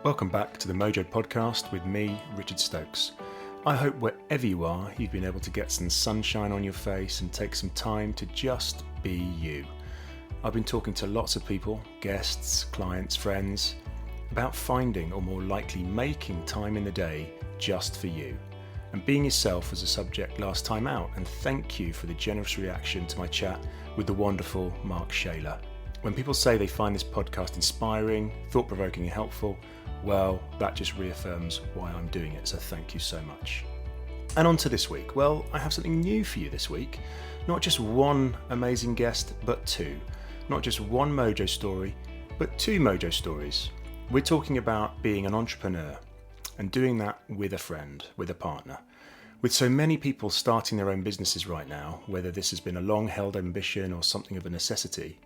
Welcome back to the Mojo Podcast with me, Richard Stokes. I hope wherever you are, you've been able to get some sunshine on your face and take some time to just be you. I've been talking to lots of people, guests, clients, friends, about finding or more likely making time in the day just for you. And being yourself was a subject last time out, and thank you for the generous reaction to my chat with the wonderful Mark Shaler. When people say they find this podcast inspiring, thought-provoking and helpful, well, that just reaffirms why I'm doing it, so thank you so much. And on to this week. Well, I have something new for you this week. Not just one amazing guest, but two. Not just one Mojo story, but two Mojo stories. We're talking about being an entrepreneur and doing that with a friend, with a partner. With so many people starting their own businesses right now, whether this has been a long-held ambition or something of a necessity.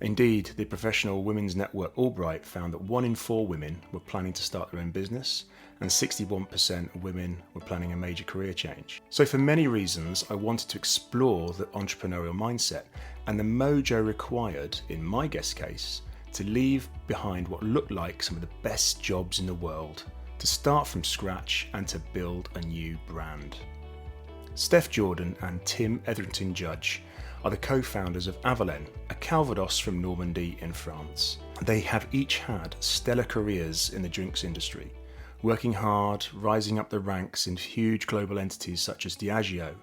Indeed, the professional women's network Albright found that 1 in 4 women were planning to start their own business and 61% of women were planning a major career change. So for many reasons, I wanted to explore the entrepreneurial mindset and the mojo required, in my guest case, to leave behind what looked like some of the best jobs in the world, to start from scratch and to build a new brand. Steph Jordan and Tim Etherington-Judge are the co-founders of Avallen, a Calvados from Normandy in France. They have each had stellar careers in the drinks industry, working hard, rising up the ranks in huge global entities such as Diageo.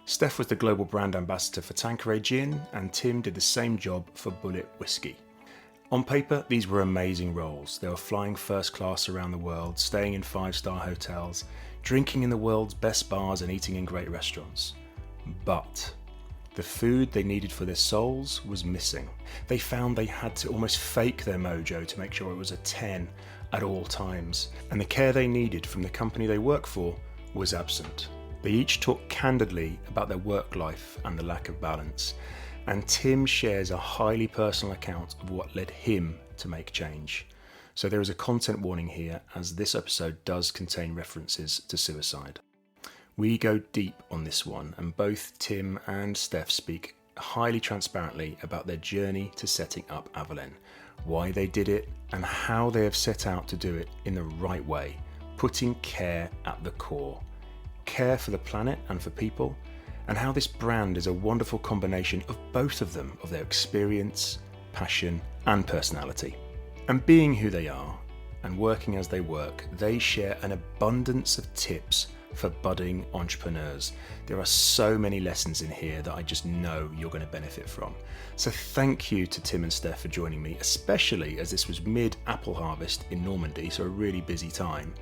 Steph was the global brand ambassador for Tanqueray Gin, and Tim did the same job for Bullet Whiskey. On paper, these were amazing roles. They were flying first class around the world, staying in 5-star hotels, drinking in the world's best bars and eating in great restaurants. But the food they needed for their souls was missing. They found they had to almost fake their mojo to make sure it was a 10 at all times, and the care they needed from the company they work for was absent. They each talk candidly about their work life and the lack of balance, and Tim shares a highly personal account of what led him to make change. So there is a content warning here, as this episode does contain references to suicide. We go deep on this one, and both Tim and Steph speak highly transparently about their journey to setting up Avallen, why they did it, and how they have set out to do it in the right way, putting care at the core. Care for the planet and for people, and how this brand is a wonderful combination of both of them, of their experience, passion, and personality. And being who they are, and working as they work, they share an abundance of tips for budding entrepreneurs. There are so many lessons in here that I just know you're going to benefit from. So thank you to Tim and Steph for joining me, especially as this was mid-apple harvest in Normandy, so a really busy time.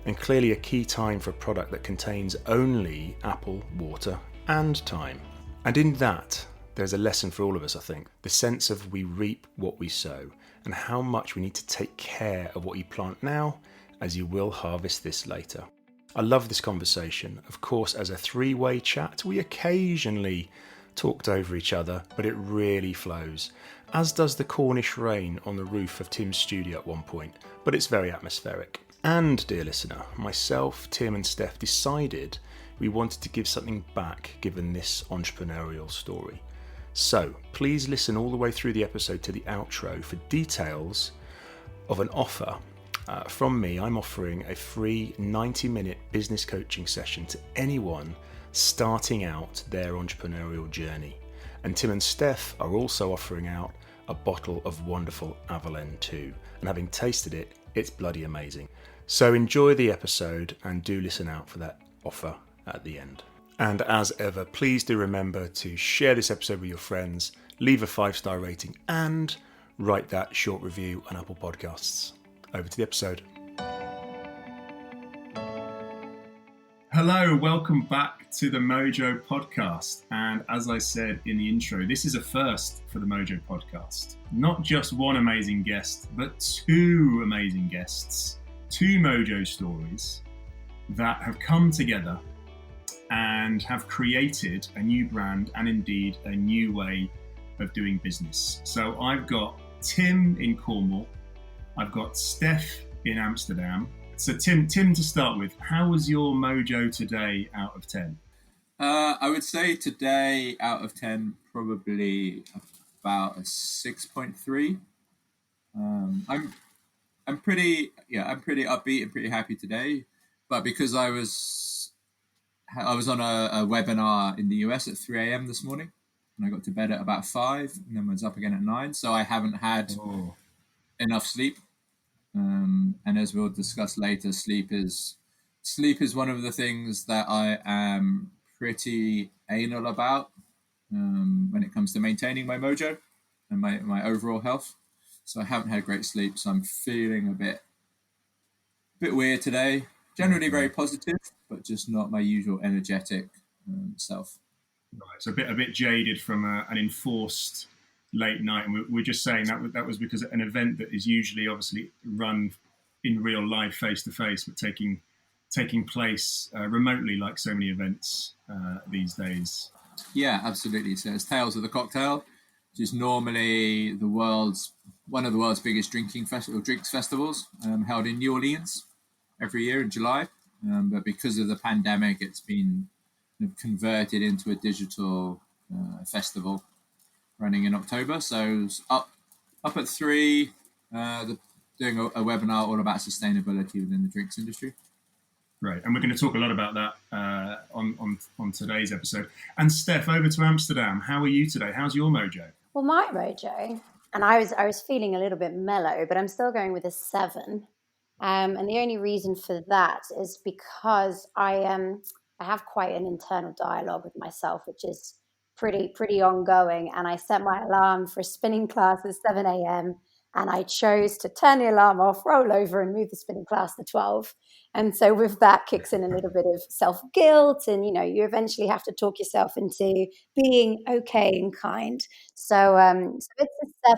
And clearly a key time for a product that contains only apple, water, and time. And in that, there's a lesson for all of us, I think. The sense of we reap what we sow, and how much we need to take care of what you plant now, as you will harvest this later. I love this conversation. Of course, as a three-way chat, we occasionally talked over each other, but it really flows, as does the Cornish rain on the roof of Tim's studio at one point, but it's very atmospheric. And, dear listener, myself, Tim and Steph decided we wanted to give something back given this entrepreneurial story. So, please listen all the way through the episode to the outro for details of an offer. From me, I'm offering a free 90-minute business coaching session to anyone starting out their entrepreneurial journey. And Tim and Steph are also offering out a bottle of wonderful Avallen too. And having tasted it, it's bloody amazing. So enjoy the episode and do listen out for that offer at the end. And as ever, please do remember to share this episode with your friends, leave a 5-star rating, and write that short review on Apple Podcasts. Over to the episode. Hello, welcome back to the Mojo Podcast. And as I said in the intro, this is a first for the Mojo Podcast. Not just one amazing guest, but two amazing guests, two Mojo stories that have come together and have created a new brand and indeed a new way of doing business. So I've got Tim in Cornwall, I've got Steph in Amsterdam. So Tim, to start with, how was your mojo today out of 10? I would say today out of 10, probably about a 6.3. I'm pretty upbeat and pretty happy today. But because I was on a webinar in the US at 3 a.m. this morning, and I got to bed at about 5, and then was up again at 9. So I haven't had enough sleep. And as we'll discuss later, sleep is one of the things that I am pretty anal about when it comes to maintaining my mojo and my overall health. So I haven't had great sleep, so I'm feeling a bit weird today. Generally very positive, but just not my usual energetic self. Right, so a bit jaded from an enforced late night, and we're just saying that was because an event that is usually obviously run in real life, face to face, but taking place remotely, like so many events these days. Yeah, absolutely. So it's Tales of the Cocktail, which is normally one of the world's biggest drinks festivals, held in New Orleans every year in July. But because of the pandemic, it's been converted into a digital festival running in October. So it's up at 3, doing a webinar all about sustainability within the drinks industry. Right, and we're going to talk a lot about that on today's episode. And Steph, over to Amsterdam. How are you today? How's your mojo? Well, my mojo, and I was feeling a little bit mellow, but I'm still going with a 7. And the only reason for that is because I have quite an internal dialogue with myself, which is pretty ongoing. And I set my alarm for a spinning class at 7 a.m. and I chose to turn the alarm off, roll over, and move the spinning class to 12. And so with that kicks in a little bit of self-guilt, and you eventually have to talk yourself into being okay and kind. So it's a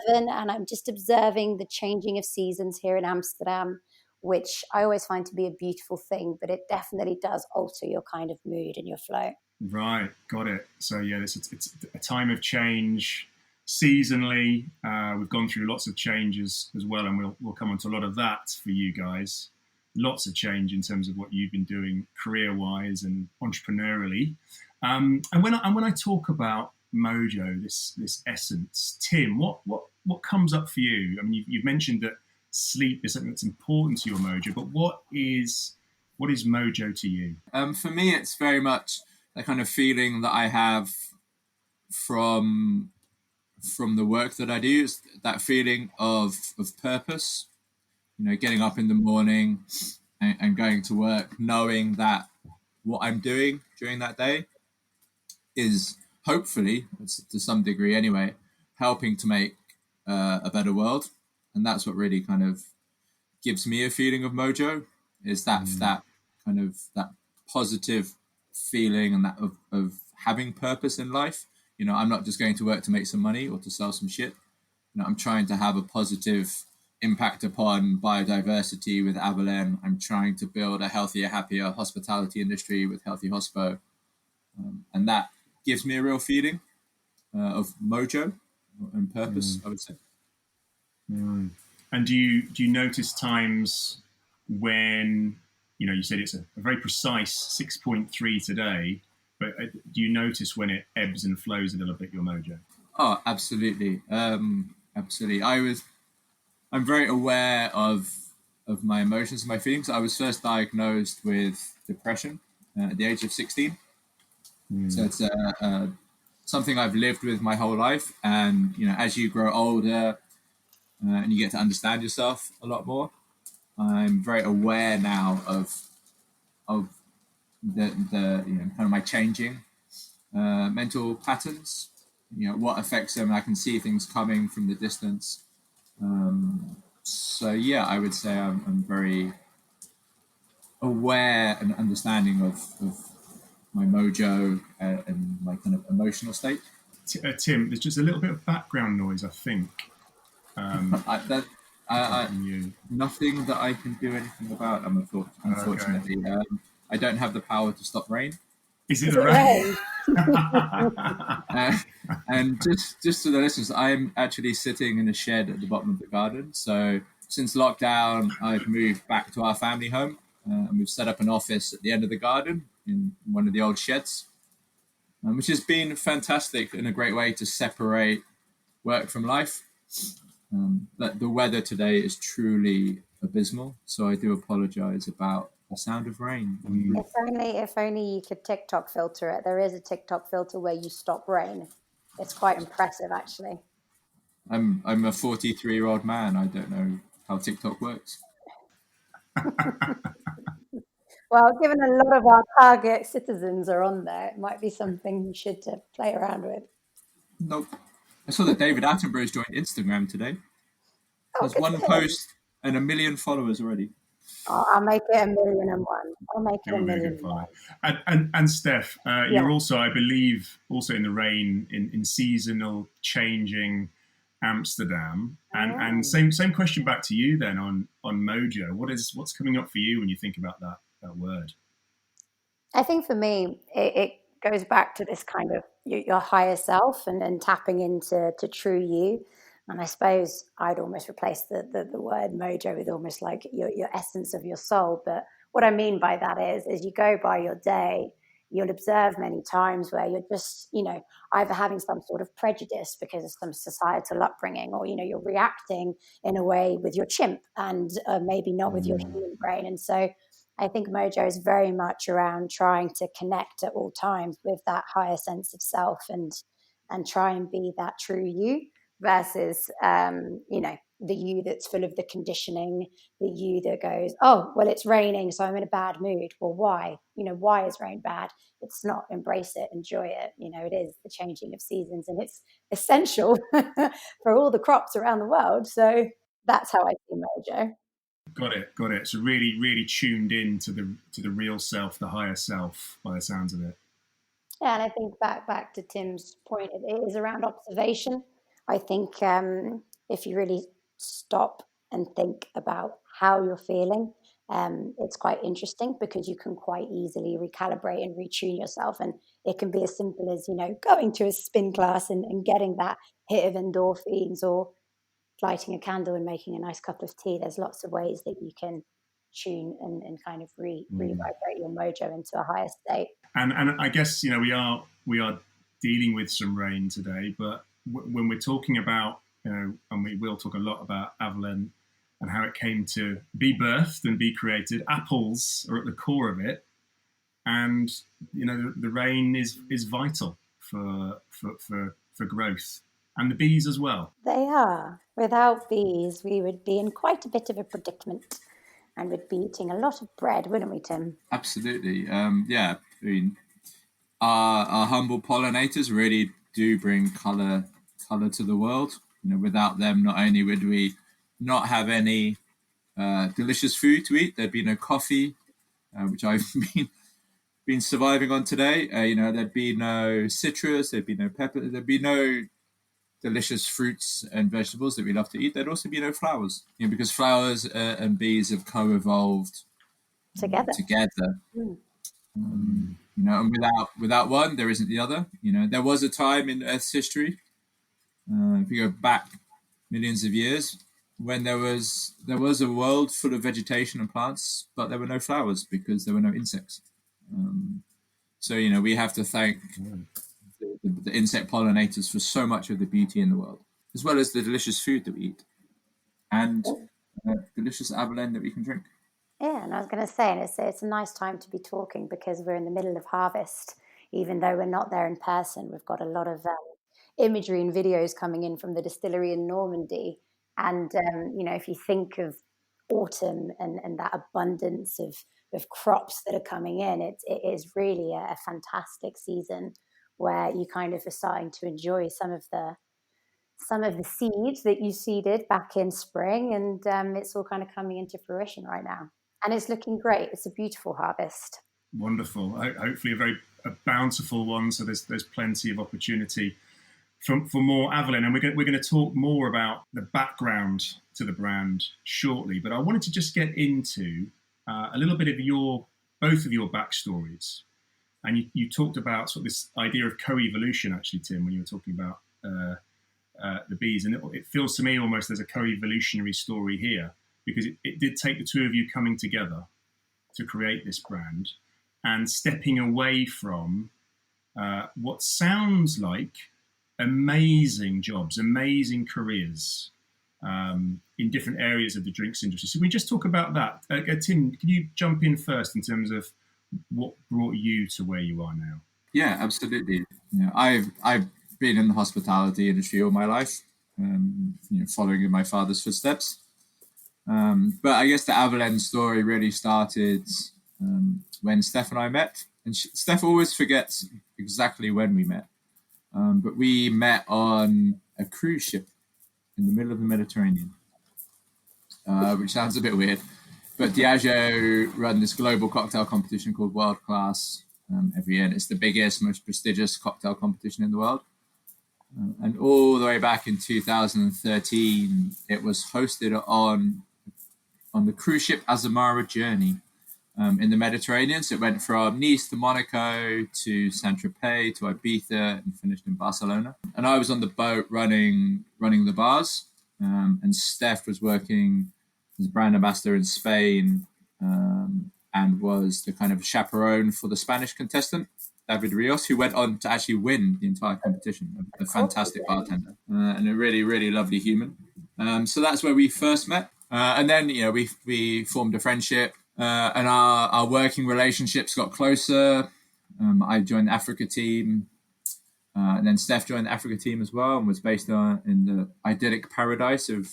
7, and I'm just observing the changing of seasons here in Amsterdam, which I always find to be a beautiful thing, but it definitely does alter your kind of mood and your flow. Right, got it. So yeah, it's a time of change seasonally. We've gone through lots of changes as well, and we'll come on to a lot of that for you guys. Lots of change in terms of what you've been doing career-wise and entrepreneurially. And when I talk about mojo, this essence, Tim, what comes up for you? I mean, you've mentioned that sleep is something that's important to your mojo, but what is mojo to you? For me, it's very much the kind of feeling that I have from the work that I do. Is that feeling of purpose. Getting up in the morning and going to work, knowing that what I'm doing during that day is hopefully, to some degree anyway, helping to make a better world. And that's what really kind of gives me a feeling of mojo, is that kind of that positive feeling and that of having purpose in life. I'm not just going to work to make some money or to sell some shit. I'm trying to have a positive impact upon biodiversity with Avallen. I'm trying to build a healthier, happier hospitality industry with Healthy Hospo. And that gives me a real feeling of mojo and purpose, I would say. And do you notice times when, you said it's a very precise 6.3 today, but do you notice when it ebbs and flows a little bit, your mojo? Oh, absolutely. Absolutely. I'm very aware of my emotions and my feelings. I was first diagnosed with depression at the age of 16. So it's something I've lived with my whole life. And, as you grow older and you get to understand yourself a lot more, I'm very aware now of the kind of my changing mental patterns, what affects them. I can see things coming from the distance. So yeah, I would say I'm very aware and understanding of my mojo and my kind of emotional state. Tim, there's just a little bit of background noise, I think. Nothing that I can do anything about. Unfortunately, okay. I don't have the power to stop rain. Is it the rain? And just to the listeners, I'm actually sitting in a shed at the bottom of the garden. So since lockdown, I've moved back to our family home, and we've set up an office at the end of the garden in one of the old sheds, which has been fantastic and a great way to separate work from life. But the weather today is truly abysmal. So I do apologize about the sound of rain. If only you could TikTok filter it. There is a TikTok filter where you stop rain. It's quite impressive, actually. I'm a 43-year-old man. I don't know how TikTok works. Well, given a lot of our target citizens are on there, it might be something you should play around with. Nope. I saw that David Attenborough's joined Instagram today. There's good one for him. post and 1 million followers already. I'll make it 1,000,001. I'll make it It would be a 1,000,001. good follow. And Steph, you're also, I believe, also in the rain in seasonal changing Amsterdam. And same question back to you then on Mojo. What's coming up for you when you think about that word? I think for me, it goes back to this kind of your higher self and tapping into true you. And I suppose I'd almost replace the word mojo with almost like your essence of your soul. But what I mean by that is, as you go by your day, you'll observe many times where you're just, either having some sort of prejudice because of some societal upbringing, or, you're reacting in a way with your chimp and maybe not with your human brain. And so I think Mojo is very much around trying to connect at all times with that higher sense of self and try and be that true you versus, the you that's full of the conditioning, the you that goes, oh, well, it's raining, so I'm in a bad mood. Well, why? Why is rain bad? It's not. Embrace it, enjoy it. It is the changing of seasons, and it's essential for all the crops around the world. So that's how I see Mojo. Got it. So really, really tuned in to the real self, the higher self, by the sounds of it. Yeah, and I think back to Tim's point, it is around observation. I think if you really stop and think about how you're feeling, it's quite interesting because you can quite easily recalibrate and retune yourself. And it can be as simple as, going to a spin class and getting that hit of endorphins, or lighting a candle and making a nice cup of tea. There's lots of ways that you can tune and kind of re-vibrate your mojo into a higher state. And I guess, we are dealing with some rain today, but when we're talking about, and we will talk a lot about Avallen and how it came to be birthed and be created, apples are at the core of it. And, the rain is vital for growth. And the bees as well. They are. Without bees, we would be in quite a bit of a predicament and would be eating a lot of bread, wouldn't we, Tim? Absolutely. Yeah. I mean, our humble pollinators really do bring colour to the world. Without them, not only would we not have any delicious food to eat, there'd be no coffee, which I've been surviving on today. There'd be no citrus, there'd be no pepper, there'd be no delicious fruits and vegetables that we love to eat. There'd also be no flowers, because flowers and bees have co-evolved together. And without one, there isn't the other. There was a time in Earth's history, if you go back millions of years, when there was a world full of vegetation and plants, but there were no flowers because there were no insects. So we have to thank the insect pollinators for so much of the beauty in the world, as well as the delicious food that we eat and delicious Avallen that we can drink. Yeah, and I was going to say, and it's a nice time to be talking because we're in the middle of harvest. Even though we're not there in person, we've got a lot of imagery and videos coming in from the distillery in Normandy. And, if you think of autumn and that abundance of crops that are coming in, it is really a fantastic season where you kind of are starting to enjoy some of the seeds that you seeded back in spring, and it's all kind of coming into fruition right now. And it's looking great. It's a beautiful harvest. Wonderful. Hopefully a bountiful one, so there's plenty of opportunity for more Avallen. And we're going to talk more about the background to the brand shortly. But I wanted to just get into a little bit of both of your backstories. And you talked about sort of this idea of co-evolution, actually, Tim, when you were talking about the bees. And it feels to me almost there's a co-evolutionary story here, because it did take the two of you coming together to create this brand and stepping away from what sounds like amazing jobs, amazing careers, in different areas of the drinks industry. So we just talk about that. Tim, can you jump in first in terms of what brought you to where you are now? Yeah, absolutely. I've been in the hospitality industry all my life, following in my father's footsteps. But I guess the Avallen story really started when Steph and I met. And Steph always forgets exactly when we met. But we met on a cruise ship in the middle of the Mediterranean, which sounds a bit weird. But Diageo run this global cocktail competition called World Class every year. And it's the biggest, most prestigious cocktail competition in the world. And all the way back in 2013, it was hosted on the cruise ship Azamara Journey in the Mediterranean. So it went from Nice to Monaco to Saint-Tropez to Ibiza and finished in Barcelona. And I was on the boat running the bars, and Steph was working as a brand ambassador in Spain, and was the kind of chaperone for the Spanish contestant, David Rios, who went on to actually win the entire competition. A fantastic bartender and a really, really lovely human. So that's where we first met. And then, we formed a friendship, and our working relationships got closer. I joined the Africa team, and then Steph joined the Africa team as well, and was based in the idyllic paradise of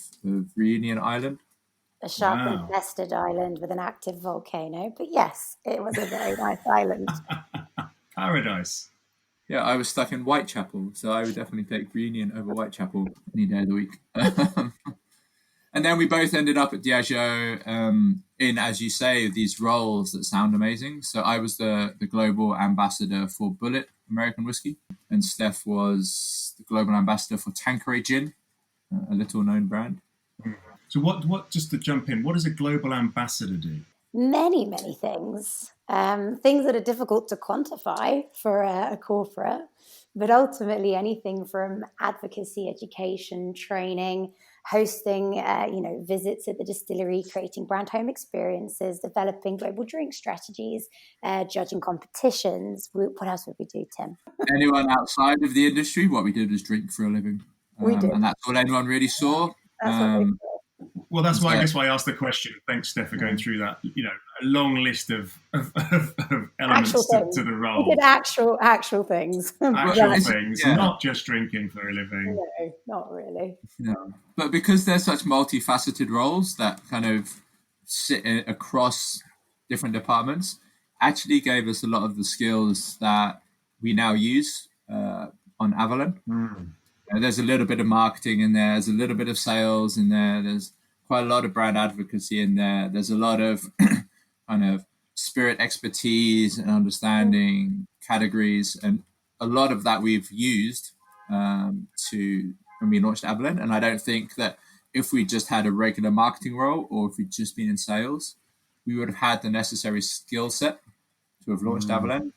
Reunion Island. A shark-infested island with an active volcano. But yes, it was a very nice island. Paradise. Yeah, I was stuck in Whitechapel, so I would definitely take Reunion over Whitechapel any day of the week. And then we both ended up at Diageo in, as you say, these roles that sound amazing. So I was the global ambassador for Bullet American whiskey, and Steph was the global ambassador for Tanqueray Gin, a little-known brand. So what? Just to jump in, what does a global ambassador do? Many, many things. Things that are difficult to quantify for a corporate, but ultimately anything from advocacy, education, training, hosting, visits at the distillery, creating brand home experiences, developing global drink strategies, judging competitions. What else would we do, Tim? Anyone outside of the industry, what we did was drink for a living. We did. And that's all anyone really saw. That's what we did. Well, that's why I guess why I asked the question. Thanks, Steph, for going through that. A long list of elements to the role. We did actual things. Actual things, not just drinking for a living. No, not really. No, but because there's such multifaceted roles that kind of sit across different departments, actually gave us a lot of the skills that we now use on Avallen. There's a little bit of marketing in there. There's a little bit of sales in there. There's quite a lot of brand advocacy in there. There's a lot of kind of spirit expertise and understanding categories. And a lot of that we've used when we launched Avallen. And I don't think that if we just had a regular marketing role or if we'd just been in sales, we would have had the necessary skill set to have launched Avallen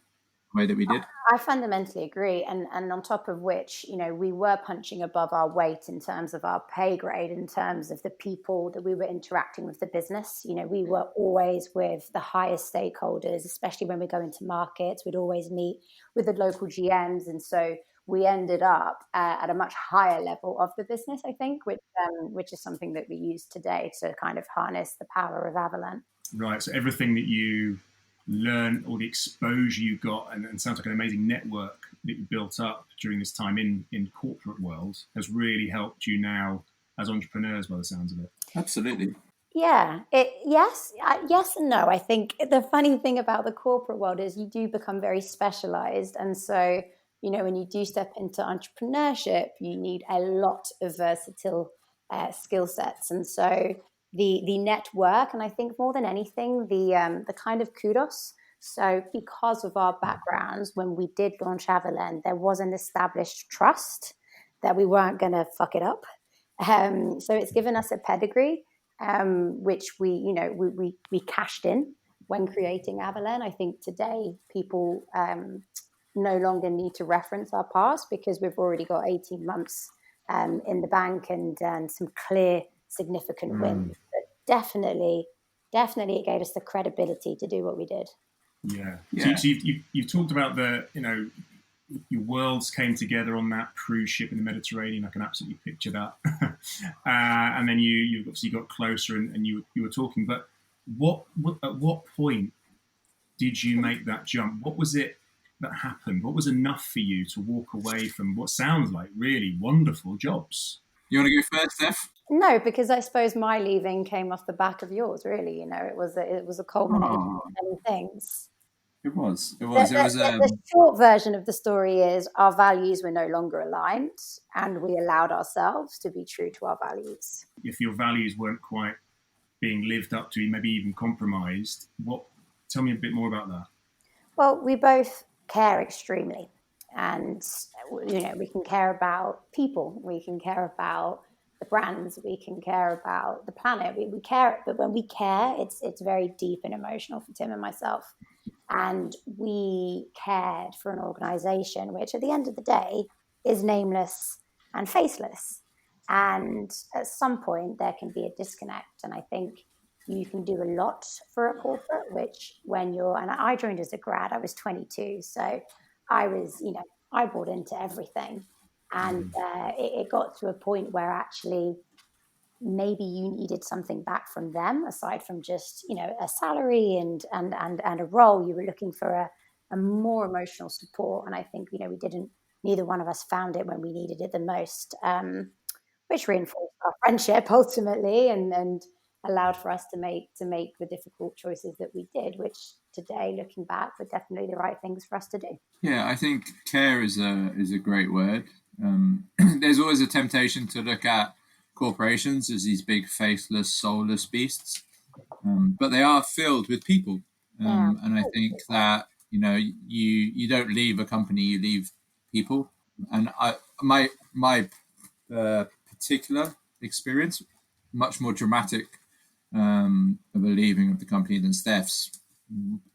the way that we did. I fundamentally agree. And on top of which, we were punching above our weight in terms of our pay grade, in terms of the people that we were interacting with the business. We were always with the highest stakeholders, especially when we go into markets. We'd always meet with the local GMs. And so we ended up at a much higher level of the business, I think, which is something that we use today to kind of harness the power of Avallen. Right. So everything that you learn, all the exposure you got, and sounds like an amazing network that you built up during this time in corporate world has really helped you now as entrepreneurs by the sounds of it. Absolutely. Yeah. Yes and no. I think the funny thing about the corporate world is you do become very specialized. And so, when you do step into entrepreneurship, you need a lot of versatile skill sets. And so the network, and I think more than anything, the kind of kudos. So because of our backgrounds, when we did launch Avallen, there was an established trust that we weren't going to fuck it up. So it's given us a pedigree, which we cashed in when creating Avallen. I think today people no longer need to reference our past because we've already got 18 months in the bank and some clear significant wins. But definitely it gave us the credibility to do what we did. Yeah. So you've talked about the your worlds came together on that cruise ship in the Mediterranean. I can absolutely picture that. And then you obviously got closer and you were talking. But at what point did you make that jump? What was it that happened? What was enough for you to walk away from what sounds like really wonderful jobs? You want to go first, Steph? No, because I suppose my leaving came off the back of yours. Really, it was a culmination of many things. It was. The short version of the story is our values were no longer aligned, and we allowed ourselves to be true to our values. If your values weren't quite being lived up to, maybe even compromised, tell me a bit more about that. Well, we both care extremely, and we can care about people, we can care about the brands, we can care about the planet, we care, but when we care, it's very deep and emotional for Tim and myself. And we cared for an organization which at the end of the day is nameless and faceless. And at some point there can be a disconnect. And I think you can do a lot for a corporate, which and I joined as a grad, I was 22. So I was, I bought into everything. And it got to a point where actually maybe you needed something back from them aside from just a salary and a role. You were looking for a more emotional support, and I think neither one of us found it when we needed it the most, which reinforced our friendship ultimately and allowed for us to make the difficult choices that we did, which today looking back were definitely the right things for us to do. Yeah, I think care is a great word. There's always a temptation to look at corporations as these big faceless, soulless beasts, but they are filled with people, and I think that you don't leave a company, you leave people. And my particular experience, much more dramatic of a leaving of the company than Steph's,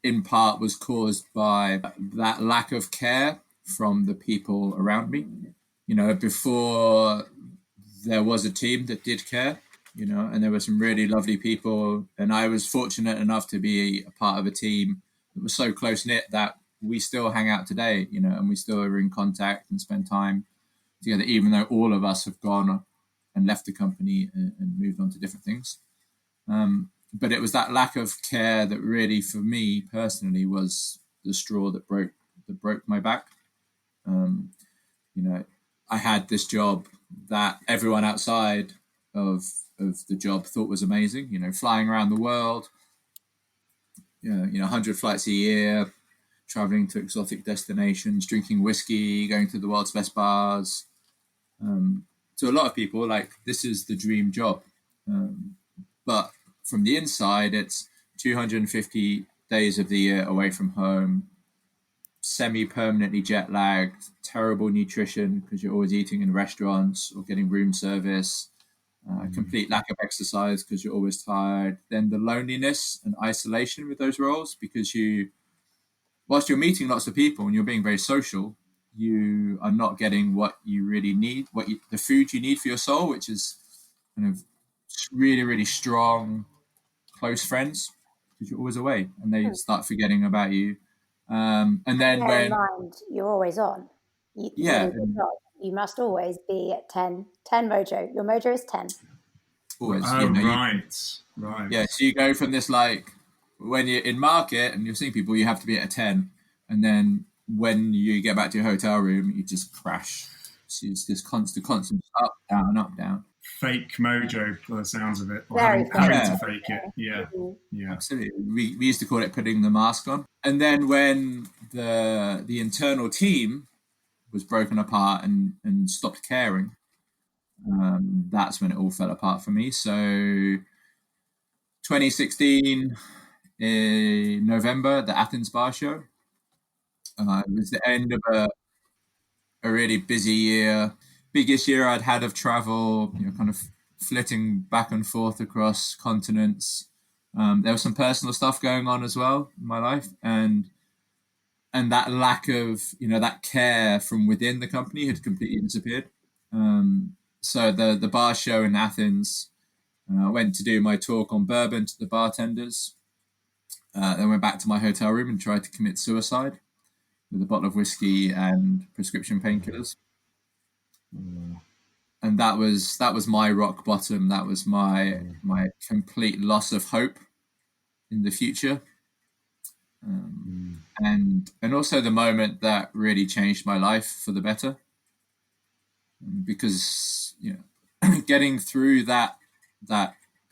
in part was caused by that lack of care from the people around me. Before there was a team that did care, and there were some really lovely people. And I was fortunate enough to be a part of a team that was so close-knit that we still hang out today, and we still are in contact and spend time together, even though all of us have gone and left the company and moved on to different things. But it was that lack of care that really, for me personally, was the straw that broke my back. I had this job that everyone outside of the job thought was amazing, flying around the world, 100 flights a year, traveling to exotic destinations, drinking whiskey, going to the world's best bars. To a lot of people, this is the dream job. But from the inside, it's 250 days of the year away from home, semi-permanently jet lagged, terrible nutrition because you're always eating in restaurants or getting room service, complete lack of exercise because you're always tired. Then the loneliness and isolation with those roles, because whilst you're meeting lots of people and you're being very social, you are not getting what you really need, the food you need for your soul, which is kind of really, really strong, close friends, because you're always away and they start forgetting about you. And then when you're always on, you must always be at 10 mojo. Your mojo is 10. Always. Right. Yeah. So you go from this, when you're in market and you're seeing people, you have to be at a 10, and then when you get back to your hotel room, you just crash. So it's this constant up, down. Fake mojo, by the sounds of it, or Very having to fake it. Yeah, absolutely. We used to call it putting the mask on. And then when the internal team was broken apart and stopped caring, that's when it all fell apart for me. So 2016 in November, the Athens Bar Show. It was the end of a really busy year. Biggest year I'd had of travel, kind of flitting back and forth across continents. There was some personal stuff going on as well in my life, and that lack of that care from within the company had completely disappeared. So the bar show in Athens, I went to do my talk on bourbon to the bartenders. Then went back to my hotel room and tried to commit suicide. with a bottle of whiskey and prescription painkillers. And that was my rock bottom. That was my complete loss of hope in the future. And also the moment that really changed my life for the better, because getting through that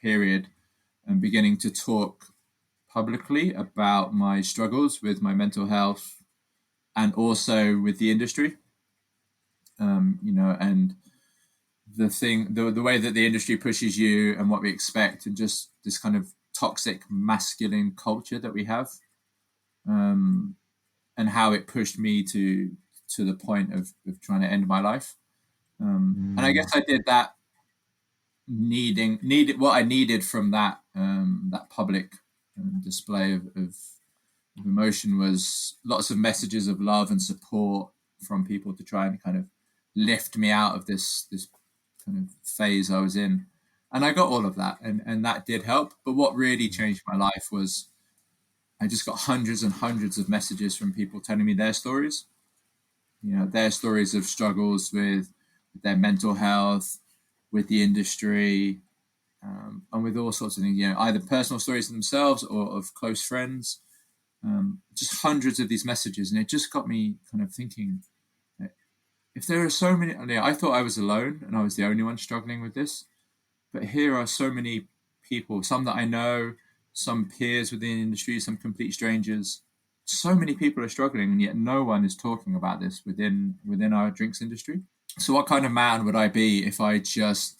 period and beginning to talk publicly about my struggles with my mental health and also with the industry, and the way that the industry pushes you and what we expect, and just this kind of toxic masculine culture that we have, and how it pushed me to the point of trying to end my life. And I guess I did that needed what I needed from that public display of emotion was lots of messages of love and support from people to try and kind of lift me out of this kind of phase I was in. And I got all of that, and that did help. But what really changed my life was I just got hundreds and hundreds of messages from people telling me their stories, their stories of struggles with their mental health, with the industry, and with all sorts of things, either personal stories themselves or of close friends, just hundreds of these messages. And it just got me kind of thinking, if there are so many, I thought I was alone and I was the only one struggling with this, but here are so many people, some that I know, some peers within the industry, some complete strangers. So many people are struggling, and yet no one is talking about this within our drinks industry. So what kind of man would I be if I just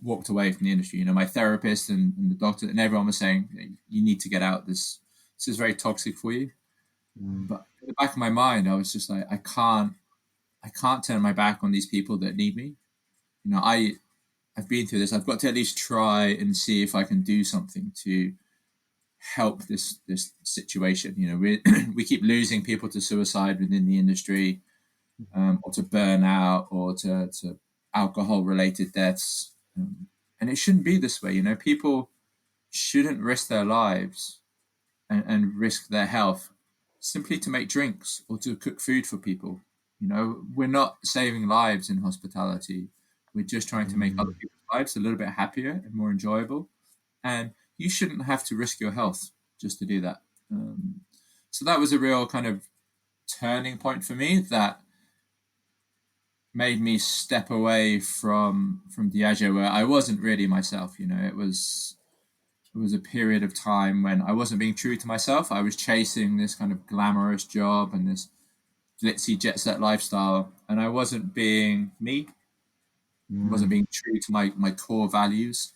walked away from the industry? My therapist and the doctor and everyone was saying, you need to get out. This is very toxic for you. But in the back of my mind, I was just like, I can't turn my back on these people that need me. I've been through this. I've got to at least try and see if I can do something to help this situation. We keep losing people to suicide within the industry, or to burnout, or to alcohol related deaths, and it shouldn't be this way. People shouldn't risk their lives and risk their health simply to make drinks or to cook food for people. We're not saving lives in hospitality. We're just trying to make other people's lives a little bit happier and more enjoyable. And you shouldn't have to risk your health just to do that. So that was a real kind of turning point for me that made me step away from Diageo, where I wasn't really myself. It was a period of time when I wasn't being true to myself. I was chasing this kind of glamorous job and this glitzy jet set lifestyle, and I wasn't being me. Wasn't being true to my core values.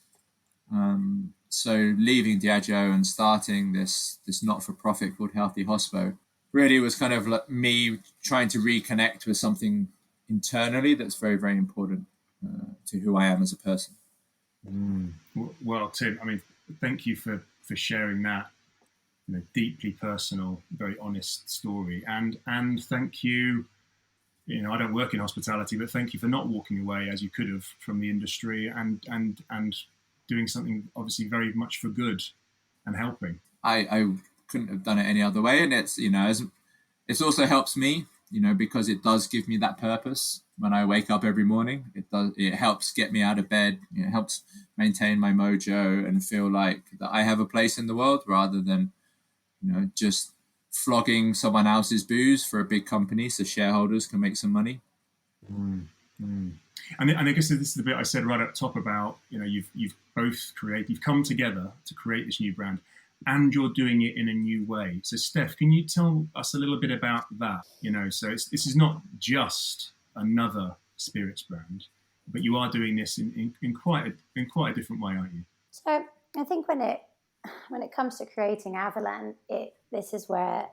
So leaving Diageo and starting this not-for-profit called Healthy Hospo really was kind of like me trying to reconnect with something internally that's very, very important to who I am as a person. Well, Tim, thank you for sharing that deeply personal, very honest story, and thank you. I don't work in hospitality, but thank you for not walking away as you could have from the industry and doing something obviously very much for good and helping. I couldn't have done it any other way, and it's it also helps me, because it does give me that purpose when I wake up every morning. It helps get me out of bed. It helps maintain my mojo and feel like that I have a place in the world, rather than just flogging someone else's booze for a big company so shareholders can make some money. And I guess this is the bit I said right up top about, you've come together to create this new brand, and you're doing it in a new way. So Steph, can you tell us a little bit about that? So this is not just another spirits brand, but you are doing this in quite a different way, aren't you? So I think when it comes to creating Avallen, this is where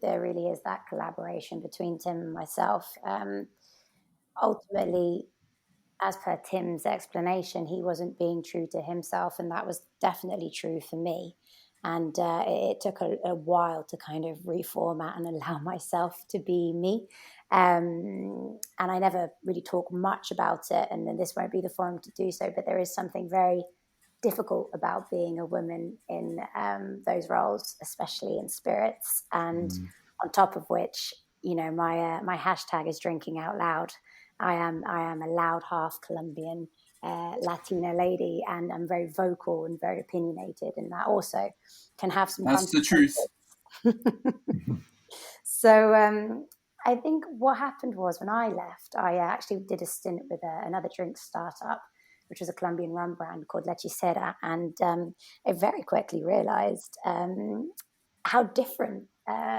there really is that collaboration between Tim and myself. Ultimately, as per Tim's explanation, he wasn't being true to himself, and that was definitely true for me. And it took a while to kind of reformat and allow myself to be me. And I never really talk much about it, and then this won't be the forum to do so, but there is something very difficult about being a woman in those roles, especially in spirits. And On top of which, my hashtag is drinking out loud. I am a loud half Colombian Latina lady, and I'm very vocal and very opinionated, and that also can have some. That's the truth. So I think what happened was when I left, I actually did a stint with another drink startup, which was a Colombian rum brand called Leche, and I very quickly realized how different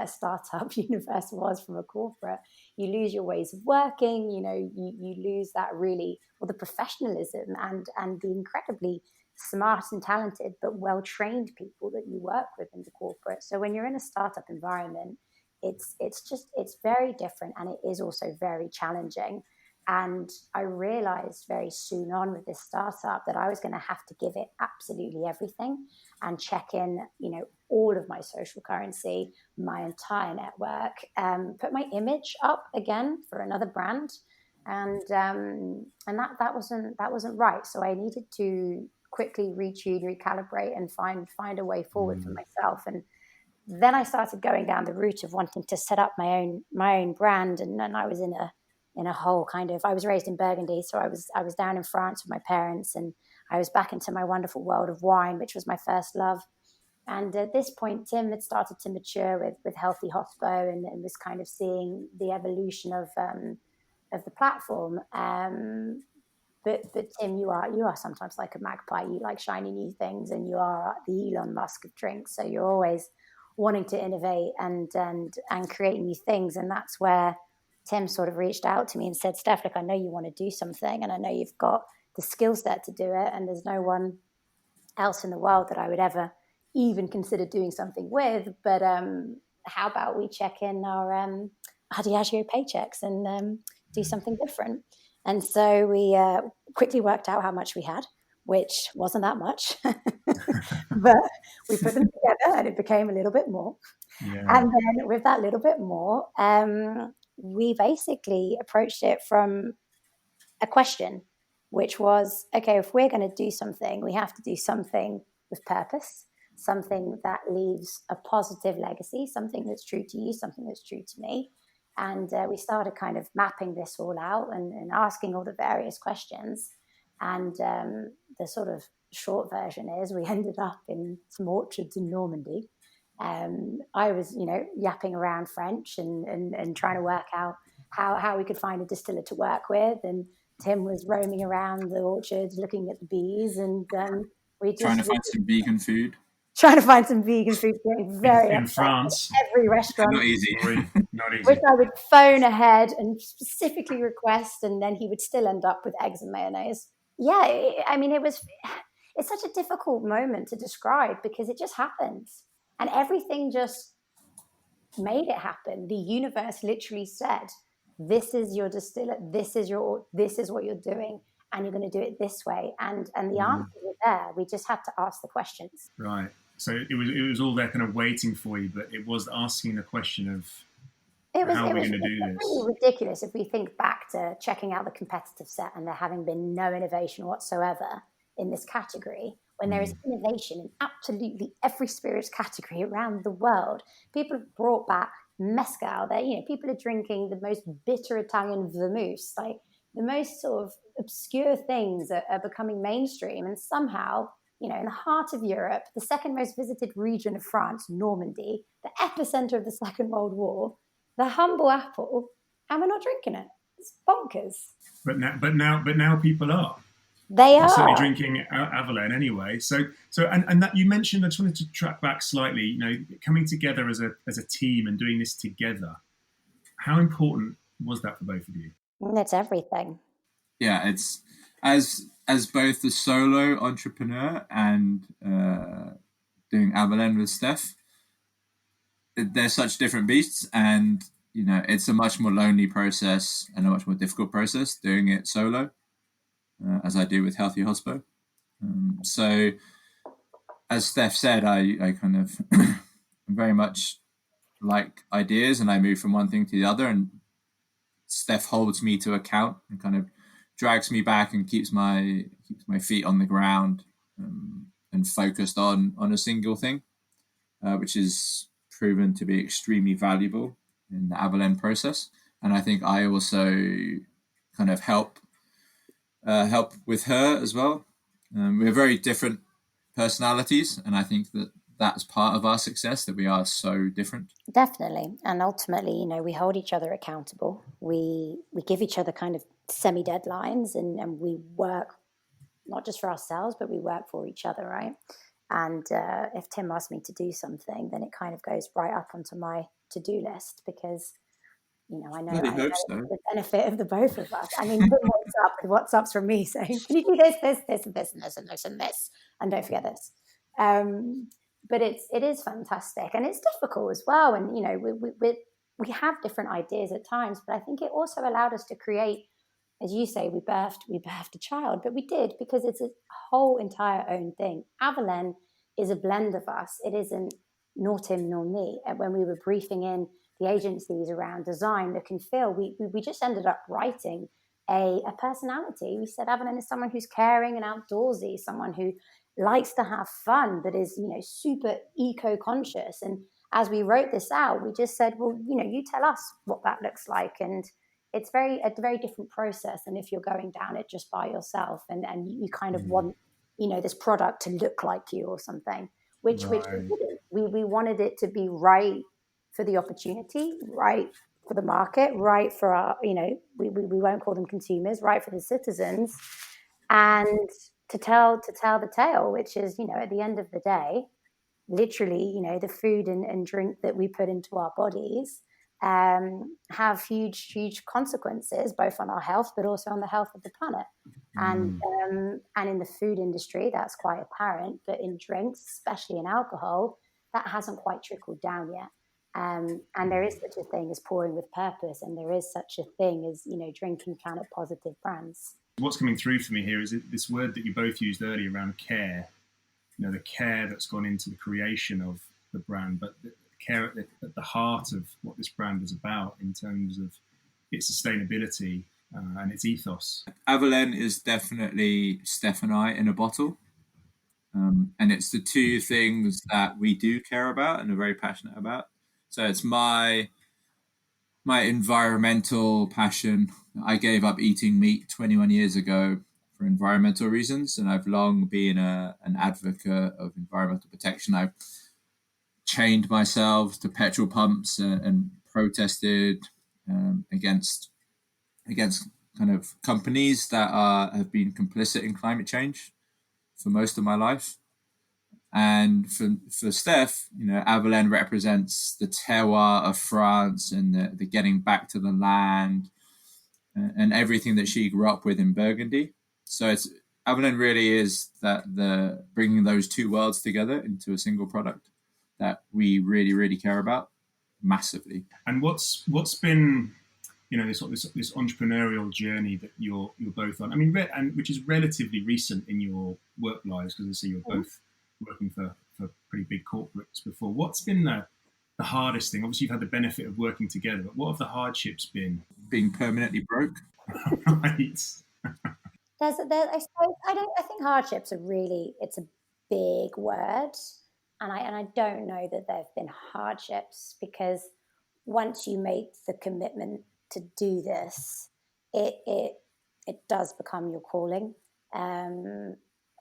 startup universe was from a corporate. You lose your ways of working, you lose that the professionalism and the incredibly smart and talented but well-trained people that you work with in the corporate. So when you're in a startup environment, it's very different, and it is also very challenging. And I realized very soon on with this startup that I was going to have to give it absolutely everything and check in, all of my social currency, my entire network, put my image up again for another brand. And that wasn't right. So I needed to quickly retune, recalibrate, and find a way forward for myself. And then I started going down the route of wanting to set up my own brand. And then I was in a whole kind of, I was raised in Burgundy, so I was down in France with my parents, and I was back into my wonderful world of wine, which was my first love. And at this point, Tim had started to mature with Healthy Hospo, and was kind of seeing the evolution of the platform. But Tim, you are sometimes like a magpie. You like shiny new things, and you are the Elon Musk of drinks. So you're always wanting to innovate and create new things, and that's where Tim sort of reached out to me and said, Steph, look, I know you want to do something, and I know you've got the skill set to do it, and there's no one else in the world that I would ever even consider doing something with. But how about we check in our Diageo paychecks and do something different? And so we quickly worked out how much we had, which wasn't that much, but we put them together and it became a little bit more. Yeah. And then with that little bit more, we basically approached it from a question, which was, okay, if we're going to do something, we have to do something with purpose, something that leaves a positive legacy, something that's true to you, something that's true to me. And we started kind of mapping this all out and asking all the various questions. And the sort of short version is we ended up in some orchards in Normandy. I was, yapping around French and trying to work out how we could find a distiller to work with. And Tim was roaming around the orchards looking at the bees, and we just trying to find some vegan food. Trying to find some vegan food in France. Every restaurant. Not easy. Not easy. Which I would phone ahead and specifically request, and then he would still end up with eggs and mayonnaise. Yeah, it's such a difficult moment to describe because it just happened. And everything just made it happen. The universe literally said, this is your distiller, this is what you're doing, and you're going to do it this way. And the answers were there. We just had to ask the questions. Right. So it was all there kind of waiting for you, but it was asking the question of how are we going to do this? Really ridiculous if we think back to checking out the competitive set and there having been no innovation whatsoever in this category, when there is innovation in absolutely every spirits category around the world. People have brought back mezcal. People are drinking the most bitter Italian vermouths, like the most sort of obscure things are becoming mainstream. And somehow, in the heart of Europe, the second most visited region of France, Normandy, the epicenter of the Second World War, the humble apple, and we're not drinking it. It's bonkers. But now people are. They are certainly drinking Avallen anyway. So and that you mentioned. I just wanted to track back slightly. Coming together as a team and doing this together. How important was that for both of you? It's everything. Yeah, it's as both the solo entrepreneur and doing Avallen with Steph. They're such different beasts, and it's a much more lonely process and a much more difficult process doing it solo. As I do with Healthy Hospo. So, as Steph said, I kind of very much like ideas, and I move from one thing to the other, and Steph holds me to account and kind of drags me back and keeps my feet on the ground and focused on a single thing, which is proven to be extremely valuable in the Avallen process. And I think I also kind of help with her as well. We're very different personalities, and I think that that's part of our success, that we are so different. Definitely. And ultimately, you know, we hold each other accountable. We give each other kind of semi-deadlines, and we work not just for ourselves, but we work for each other, right? And if Tim asks me to do something, then it kind of goes right up onto my to-do list, because, you know, I know the benefit of the both of us. I mean, Tim wakes up with WhatsApps from me saying, can you do this, and this, and this, and this, and this, and don't forget this. But it is fantastic, and it's difficult as well. And, you know, we have different ideas at times, but I think it also allowed us to create, as you say, we birthed a child, but we did, because it's a whole entire own thing. Avallen is a blend of us. It isn't nor Tim nor me. And when we were briefing in the agencies around design, look and feel, we just ended up writing a personality. We said Avallen is someone who's caring and outdoorsy, someone who likes to have fun, but is, you know, super eco-conscious. And as we wrote this out, we just said, well, you know, you tell us what that looks like. And it's a very different process than if you're going down it just by yourself, and you kind of want, you know, this product to look like you or something, which we didn't. We wanted it to be right for the opportunity, right for the market, right for our, you know, we won't call them consumers, right for the citizens, and to tell the tale, which is, you know, at the end of the day, literally, you know, the food and drink that we put into our bodies have huge consequences, both on our health, but also on the health of the planet. And in the food industry, that's quite apparent, but in drinks, especially in alcohol, that hasn't quite trickled down yet. And there is such a thing as pouring with purpose, and there is such a thing as, you know, drinking planet positive brands. What's coming through for me here is this word that you both used earlier around care. You know, the care that's gone into the creation of the brand, but the care at the heart of what this brand is about in terms of its sustainability and its ethos. Avallen is definitely Steph and I in a bottle. And it's the two things that we do care about and are very passionate about. So it's my environmental passion. I gave up eating meat 21 years ago for environmental reasons, and I've long been an advocate of environmental protection. I've chained myself to petrol pumps and protested against kind of companies that have been complicit in climate change for most of my life. And for Steph, you know, Avallen represents the terroir of France and the getting back to the land and everything that she grew up with in Burgundy. So Avallen really is the bringing those two worlds together into a single product that we really, really care about massively. And what's been, you know, this entrepreneurial journey that you're both on? I mean, and which is relatively recent in your work lives, because I see you're both working for pretty big corporates before. What's been the hardest thing? Obviously, you've had the benefit of working together, but what have the hardships been? Being permanently broke. Right. I think hardships are really, it's a big word. And I don't know that there have been hardships, because once you make the commitment to do this, it does become your calling.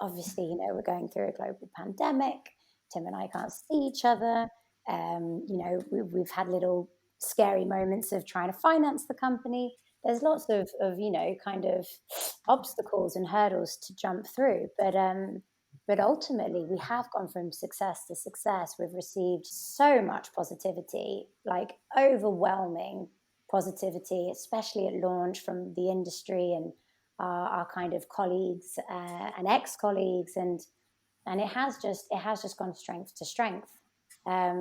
Obviously, you know, we're going through a global pandemic. Tim and I can't see each other. You know, we've had little scary moments of trying to finance the company. There's lots of you know, kind of obstacles and hurdles to jump through. But ultimately, we have gone from success to success. We've received so much positivity, like overwhelming positivity, especially at launch from the industry and our kind of colleagues and ex-colleagues, and it has just gone strength to strength. I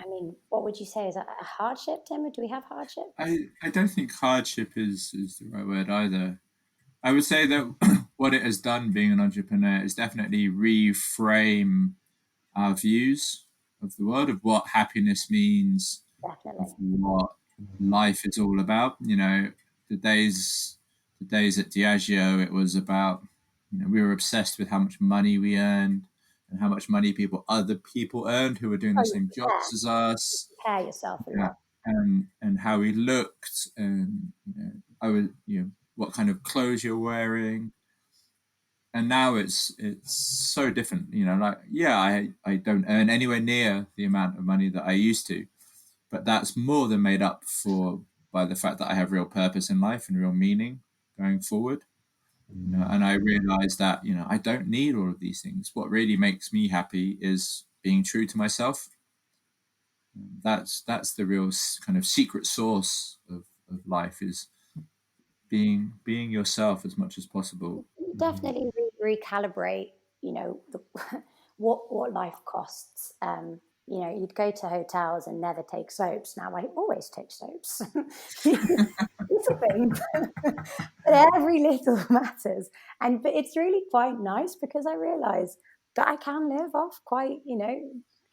mean, what would you say? Is that a hardship, Tim, or do we have hardship? I don't think hardship is the right word either. I would say that what it has done being an entrepreneur is definitely reframe our views of the world, of what happiness means, Definitely. of what life is all about. You know, the days at Diageo, it was about, you know, we were obsessed with how much money we earned how much money other people earned who were doing the same jobs as us. Compare yourself a lot. And how we looked, and what kind of clothes you're wearing. And now it's so different. I don't earn anywhere near the amount of money that I used to, but that's more than made up for by the fact that I have real purpose in life and real meaning going forward. And I realized that I don't need all of these things. What really makes me happy is being true to myself. That's the real kind of secret sauce of life, is being yourself as much as possible. Definitely recalibrate, what life costs. You'd go to hotels and never take soaps. Now I always take soaps. Little things, but every little matters. But it's really quite nice because I realise that I can live off quite,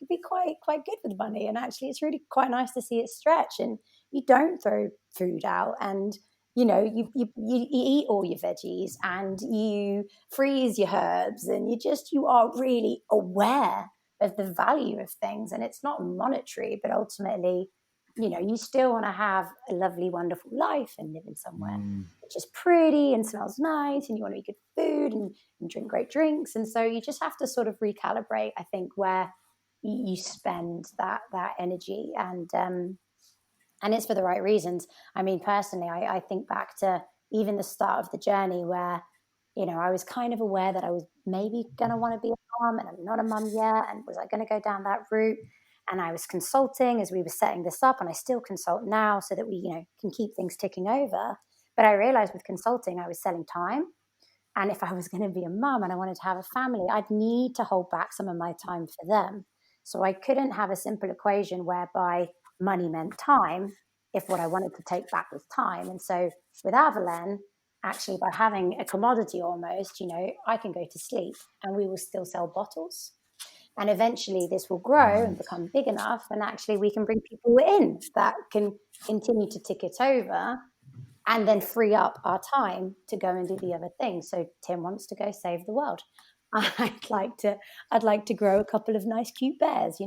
be quite good with money. And actually, it's really quite nice to see it stretch. And you don't throw food out, and you eat all your veggies, and you freeze your herbs, and you are really aware of the value of things. And it's not monetary, but ultimately, you still want to have a lovely, wonderful life and live in somewhere which is pretty and smells nice, and you want to eat good food and drink great drinks. And so you just have to sort of recalibrate, I think, where you spend that energy, and it's for the right reasons. I mean, personally, I think back to even the start of the journey where, I was kind of aware that I was maybe going to want to be a mum, and I'm not a mum yet. And was I going to go down that route? And I was consulting as we were setting this up, and I still consult now so that we, can keep things ticking over. But I realized with consulting, I was selling time. And if I was going to be a mum and I wanted to have a family, I'd need to hold back some of my time for them. So I couldn't have a simple equation whereby money meant time if what I wanted to take back was time. And so with Avallen, actually, by having a commodity almost, I can go to sleep and we will still sell bottles. And eventually this will grow and become big enough, and actually we can bring people in that can continue to tick it over and then free up our time to go and do the other things. So Tim wants to go save the world. I'd like to grow a couple of nice cute bears,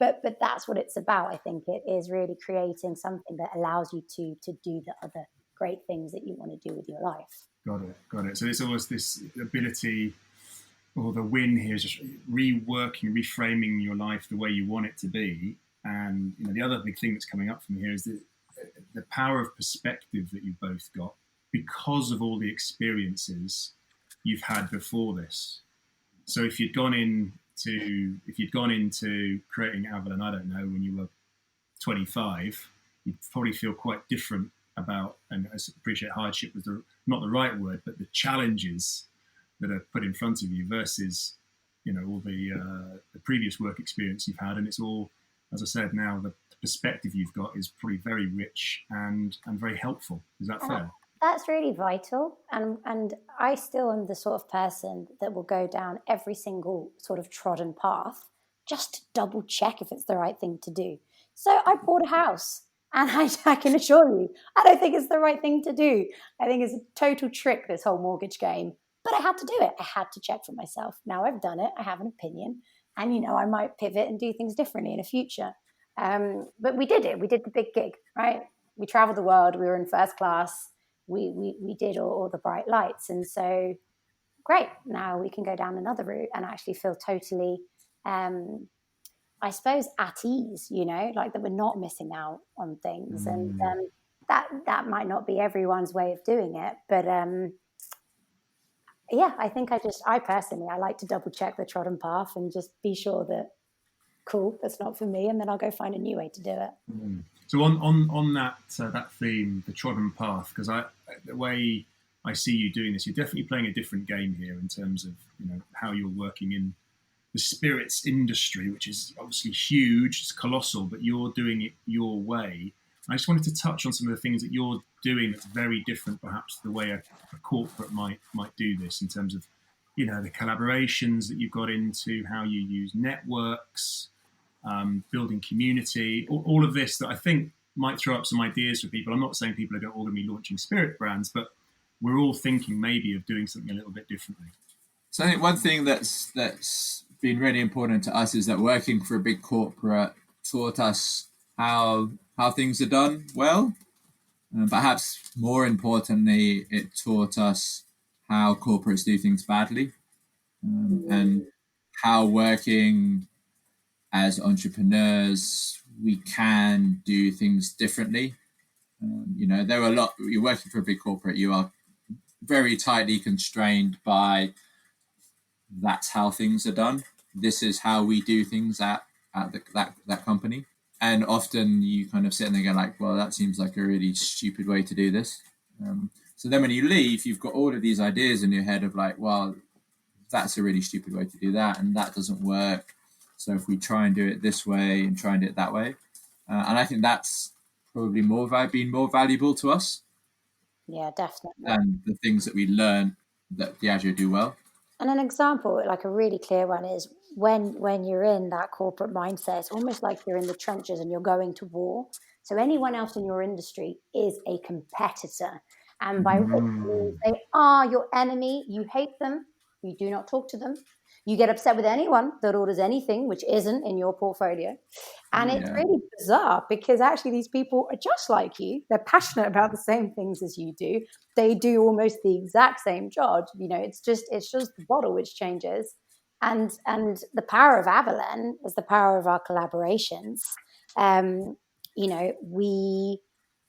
but that's what it's about. I think it is really creating something that allows you to do the other great things that you want to do with your life. Got it. So it's almost this ability, or the win here is just reframing your life the way you want it to be. And the other big thing that's coming up from here is the power of perspective that you've both got because of all the experiences you've had before this. So if you'd gone into creating Avallen, I don't know, when you were 25, you'd probably feel quite different about, and I appreciate hardship was not the right word, but the challenges that are put in front of you versus, all the previous work experience you've had. And it's all, as I said, now the perspective you've got is probably very rich and very helpful. Is that fair? That's really vital. And I still am the sort of person that will go down every single sort of trodden path just to double check if it's the right thing to do. So I bought a house, and I can assure you, I don't think it's the right thing to do. I think it's a total trick, this whole mortgage game. But I had to do it. I had to check for myself. Now I've done it. I have an opinion. And, I might pivot and do things differently in the future. But we did it. We did the big gig, right? We traveled the world. We were in first class. We did all the bright lights. And so, great. Now we can go down another route and actually feel totally, I suppose, at ease, like that we're not missing out on things. And that might not be everyone's way of doing it. But I think I personally like to double check the trodden path and just be sure that, cool, that's not for me. And then I'll go find a new way to do it. So on that theme, the trodden path, because the way I see you doing this, you're definitely playing a different game here in terms of how you're working in the spirits industry, which is obviously huge, it's colossal, but you're doing it your way. I just wanted to touch on some of the things that you're doing that's very different, perhaps, to the way a corporate might do this, in terms of the collaborations that you've got into, how you use networks, building community, all of this that I think might throw up some ideas for people. I'm not saying people are all going to be launching spirit brands, but we're all thinking maybe of doing something a little bit differently. So I think one thing that's been really important to us is that working for a big corporate taught us how things are done well. Perhaps more importantly, it taught us how corporates do things badly, and how working as entrepreneurs we can do things differently. There are a lot. You're working for a big corporate, you are very tightly constrained by that's how things are done. This is how we do things at that company. And often you kind of sit and go like, well, that seems like a really stupid way to do this. So then when you leave, you've got all of these ideas in your head of like, well, that's a really stupid way to do that, and that doesn't work. So if we try and do it this way and try and do it that way, and I think that's probably been more valuable to us. Yeah, definitely. And the things that we learn that Diageo do well. And an example, like a really clear one, is when you're in that corporate mindset, it's almost like you're in the trenches and you're going to war. So anyone else in your industry is a competitor. And by which means they are your enemy. You hate them. You do not talk to them. You get upset with anyone that orders anything which isn't in your portfolio. And it's really bizarre because actually these people are just like you. They're passionate about the same things as you do. They do almost the exact same job. It's just the bottle which changes. And the power of Avallen is the power of our collaborations. We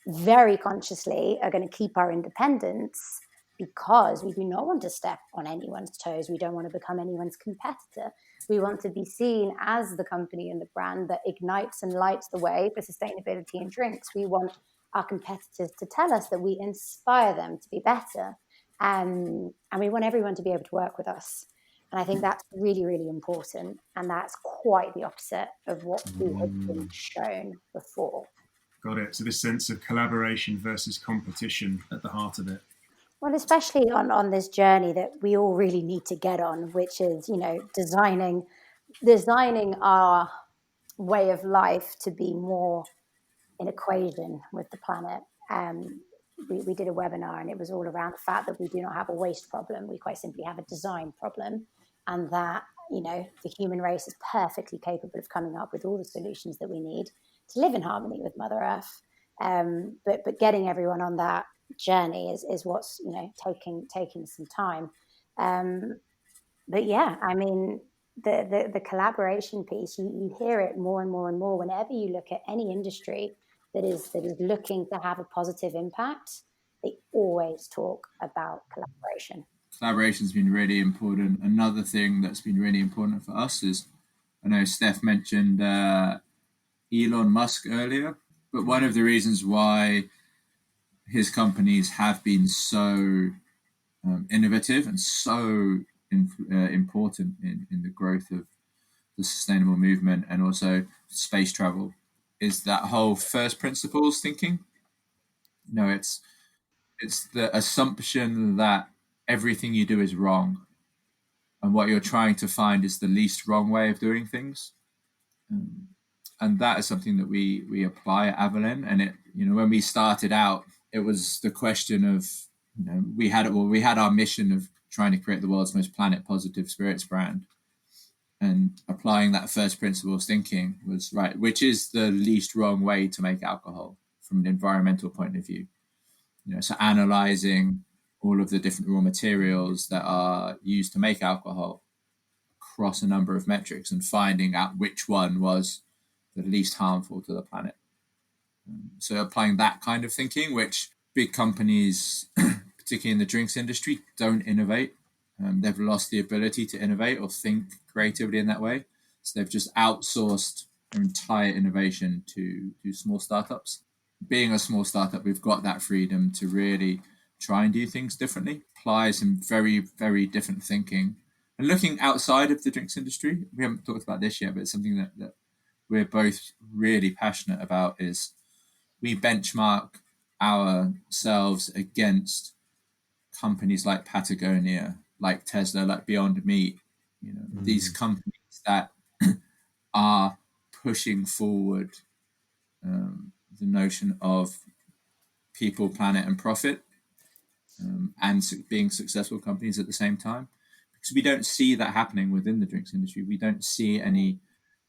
very consciously are going to keep our independence because we do not want to step on anyone's toes. We don't want to become anyone's competitor. We want to be seen as the company and the brand that ignites and lights the way for sustainability in drinks. We want our competitors to tell us that we inspire them to be better. And we want everyone to be able to work with us. And I think that's really, really important. And that's quite the opposite of what we have been shown before. Got it. So this sense of collaboration versus competition at the heart of it. Well, especially on this journey that we all really need to get on, which is, designing our way of life to be more in equation with the planet. We did a webinar and it was all around the fact that we do not have a waste problem. We quite simply have a design problem, and that, the human race is perfectly capable of coming up with all the solutions that we need to live in harmony with Mother Earth. But getting everyone on that journey is what's taking some time. But yeah, I mean, the collaboration piece, you hear it more and more and more whenever you look at any industry that is looking to have a positive impact. They always talk about collaboration. Collaboration's been really important. Another thing that's been really important for us is, I know Steph mentioned Elon Musk earlier, but one of the reasons why his companies have been so innovative and so important in the growth of the sustainable movement and also space travel is that whole first principles thinking. It's the assumption that everything you do is wrong, and what you're trying to find is the least wrong way of doing things. And that is something that we apply at Avallen. And it, when we started out, it was the question of, we had our mission of trying to create the world's most planet positive spirits brand, and applying that first principles thinking was right, which is the least wrong way to make alcohol from an environmental point of view. So analyzing all of the different raw materials that are used to make alcohol across a number of metrics and finding out which one was the least harmful to the planet. So applying that kind of thinking, which big companies, particularly in the drinks industry, don't innovate. They've lost the ability to innovate or think creatively in that way. So they've just outsourced their entire innovation to small startups. Being a small startup, we've got that freedom to really try and do things differently, apply some very, very different thinking. And looking outside of the drinks industry, we haven't talked about this yet, but it's something that we're both really passionate about is we benchmark ourselves against companies like Patagonia, like Tesla, like Beyond Meat, these companies that are pushing forward the notion of people, planet, and profit, and being successful companies at the same time. because we don't see that happening within the drinks industry. We don't see any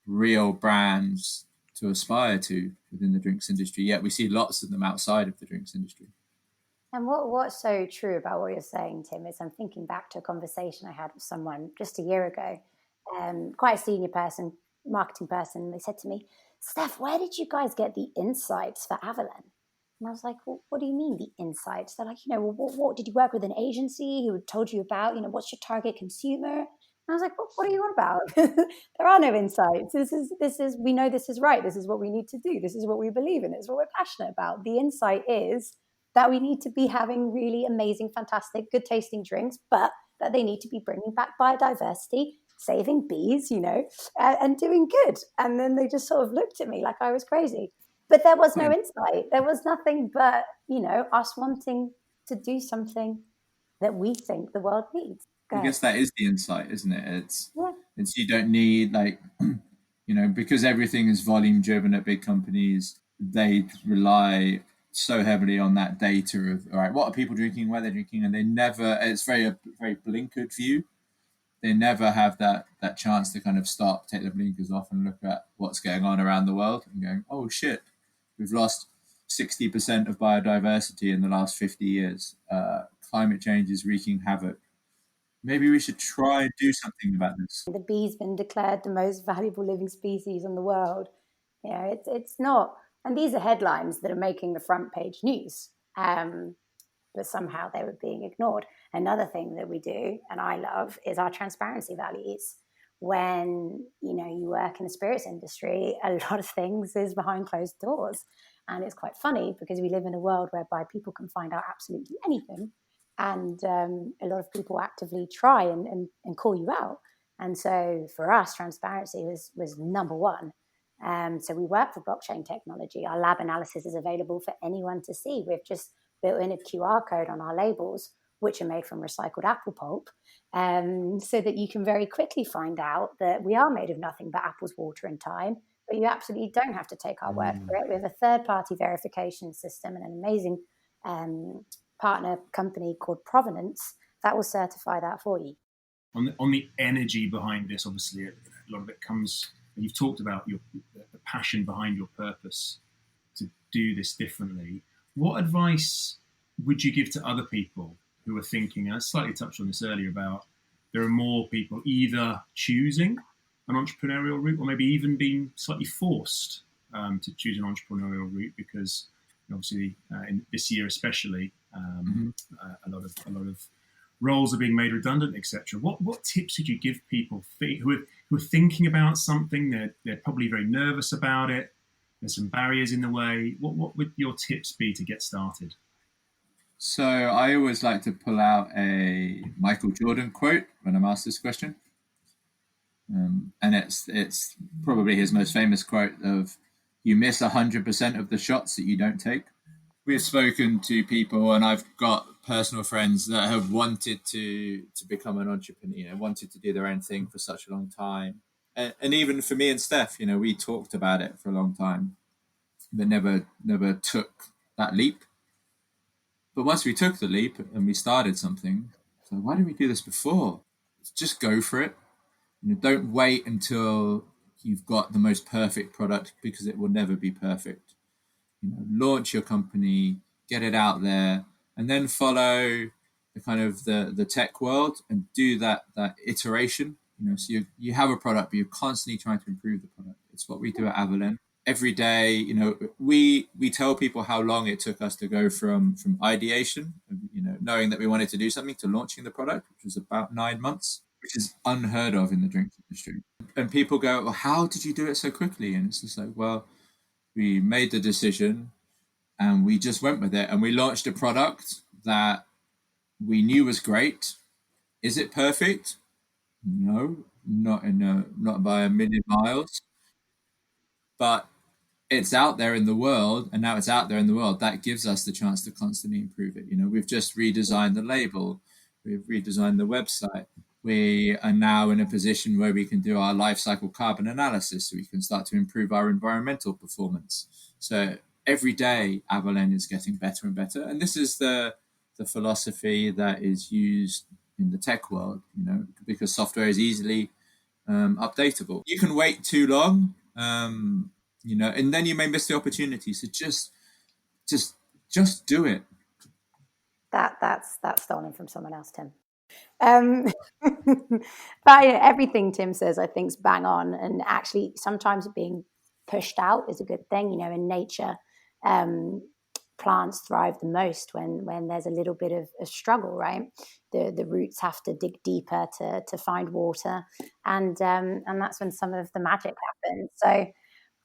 real brands to aspire to within the drinks industry, yet we see lots of them outside of the drinks industry. And what's so true about what you're saying, Tim, is I'm thinking back to a conversation I had with someone just a year ago, quite a senior person, marketing person. They said to me, Steph, where did you guys get the insights for Avallen? And I was like, well, what do you mean the insights? They're like, well, what did you work with an agency who told you about, what's your target consumer? And I was like, what are you on about? There are no insights. This is, we know this is right. This is what we need to do. This is what we believe in. It's what we're passionate about. The insight is that we need to be having really amazing, fantastic, good tasting drinks, but that they need to be bringing back biodiversity, saving bees, and doing good. And then they just sort of looked at me like I was crazy. But there was no insight. There was nothing but, us wanting to do something that we think the world needs. I guess that is the insight, isn't it? It's you don't need because everything is volume driven at big companies, they rely so heavily on that data of, all right, what are people drinking, where they're drinking, and they never, it's a very blinkered view. They never have that chance to kind of stop, take the blinkers off and look at what's going on around the world and going, oh shit, we've lost 60% of biodiversity in the last 50 years. Climate change is wreaking havoc. Maybe we should try and do something about this. The bee's been declared the most valuable living species in the world. It's not, and these are headlines that are making the front page news, but somehow they were being ignored. Another thing that we do, and I love, is our transparency values. When, you work in the spirits industry, a lot of things is behind closed doors. And it's quite funny because we live in a world whereby people can find out absolutely anything. And a lot of people actively try and call you out. And so for us, transparency was number one. So we work for blockchain technology. Our lab analysis is available for anyone to see. We've just built in a QR code on our labels, which are made from recycled apple pulp, so that you can very quickly find out that we are made of nothing but apples, water, and thyme. But you absolutely don't have to take our word for it. We have a third-party verification system and an amazing partner company called Provenance that will certify that for you. On the energy behind this, obviously, a lot of it comes, and you've talked about the passion behind your purpose to do this differently. What advice would you give to other people who are thinking, I slightly touched on this earlier, about there are more people either choosing an entrepreneurial route or maybe even being slightly forced to choose an entrepreneurial route because obviously in this year especially, a lot of roles are being made redundant, etc. What tips would you give people who are thinking about something? They're probably very nervous about it. There's some barriers in the way. What would your tips be to get started? So I always like to pull out a Michael Jordan quote when I'm asked this question. And it's probably his most famous quote of, you miss 100% of the shots that you don't take. We've spoken to people, and I've got personal friends that have wanted to become an entrepreneur, wanted to do their own thing for such a long time. And even for me and Steph, we talked about it for a long time, but never took that leap. But once we took the leap and we started something, so why didn't we do this before? Just go for it. Don't wait until you've got the most perfect product, because it will never be perfect. Launch your company, get it out there, and then follow the kind of the tech world and do that iteration. So you have a product, but you're constantly trying to improve the product. It's what we do at Avallen. Every day, we tell people how long it took us to go from ideation, knowing that we wanted to do something, to launching the product, which was about 9 months, which is unheard of in the drinks industry. And people go, well, how did you do it so quickly? And it's just like, well, we made the decision and we just went with it. And we launched a product that we knew was great. Is it perfect? No, not by a million miles. But it's out there in the world, and now it's out there in the world. That gives us the chance to constantly improve it. We've just redesigned the label. We've redesigned the website. We are now in a position where we can do our life cycle carbon analysis, so we can start to improve our environmental performance. So every day, Avallen is getting better and better. And this is the philosophy that is used in the tech world, because software is easily updatable. You can wait too long, and then you may miss the opportunity. So just do it. That's stolen from someone else, Tim. But everything Tim says, I think, is bang on. And actually, sometimes being pushed out is a good thing. In nature, plants thrive the most when there's a little bit of a struggle, right? The roots have to dig deeper to find water, and that's when some of the magic happens. So